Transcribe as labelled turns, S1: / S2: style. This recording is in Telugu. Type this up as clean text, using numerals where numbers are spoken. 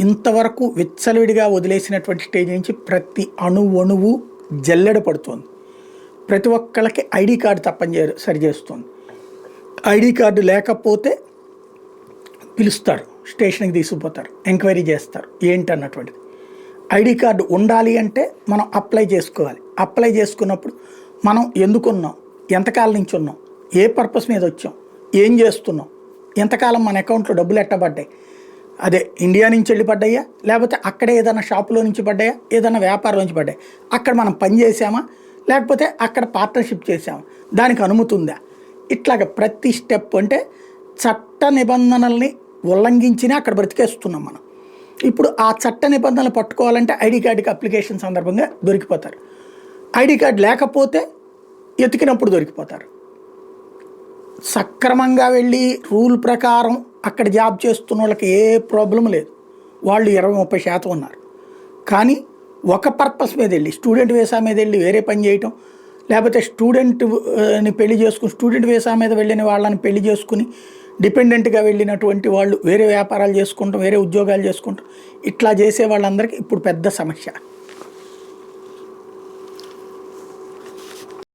S1: ఇంతవరకు విచ్చలవిడిగా వదిలేసినటువంటి స్టేజ్ నుంచి ప్రతి అణువు జల్లెడ పడుతోంది. ప్రతి ఒక్కళ్ళకి ఐడి కార్డు సరిచేస్తుంది. ఐడి కార్డు లేకపోతే పిలుస్తారు, స్టేషన్కి తీసుకుపోతారు, ఎంక్వైరీ చేస్తారు ఏంటి అన్నటువంటిది. ఐడి కార్డు ఉండాలి అంటే మనం అప్లై చేసుకోవాలి. అప్లై చేసుకున్నప్పుడు మనం ఎందుకున్నాం, ఎంతకాలం నుంచి ఉన్నాం, ఏ పర్పస్ మీద వచ్చాం, ఏం చేస్తున్నాం, ఎంతకాలం మన అకౌంట్లో డబ్బులు ఎట్టబడ్డాయి, అదే ఇండియా నుంచి వెళ్ళి పడ్డాయా లేకపోతే అక్కడే ఏదైనా షాపులో నుంచి పడ్డాయా, ఏదైనా వ్యాపారం నుంచి పడ్డాయి, అక్కడ మనం పని చేసామా లేకపోతే అక్కడ పార్ట్నర్షిప్ చేసామా, దానికి అనుమతి ఉందా, ఇట్లాగ ప్రతి స్టెప్ అంటే చట్ట నిబంధనల్ని ఉల్లంఘించినా అక్కడ బ్రతికేస్తున్నాం మనం. ఇప్పుడు ఆ చట్ట నిబంధనలు పట్టుకోవాలంటే ఐడి కార్డుకి అప్లికేషన్ సందర్భంగా దొరికిపోతారు. ఐడి కార్డు లేకపోతే ఎతికినప్పుడు దొరికిపోతారు. సక్రమంగా వెళ్ళి రూల్ ప్రకారం అక్కడ జాబ్ చేస్తున్న వాళ్ళకి ఏ ప్రాబ్లం లేదు, వాళ్ళు 20-30% ఉన్నారు. కానీ ఒక పర్పస్ మీద వెళ్ళి స్టూడెంట్ వీసా మీద వెళ్ళి వేరే పని చేయటం, లేకపోతే స్టూడెంట్ని పెళ్లి చేసుకుని స్టూడెంట్ వీసా మీద వెళ్ళిన వాళ్ళని పెళ్లి చేసుకుని డిపెండెంట్గా వెళ్ళినటువంటి వాళ్ళు వేరే వ్యాపారాలు చేసుకుంటాం, వేరే ఉద్యోగాలు చేసుకుంటాం, ఇట్లా చేసే వాళ్ళందరికీ ఇప్పుడు పెద్ద సమస్య.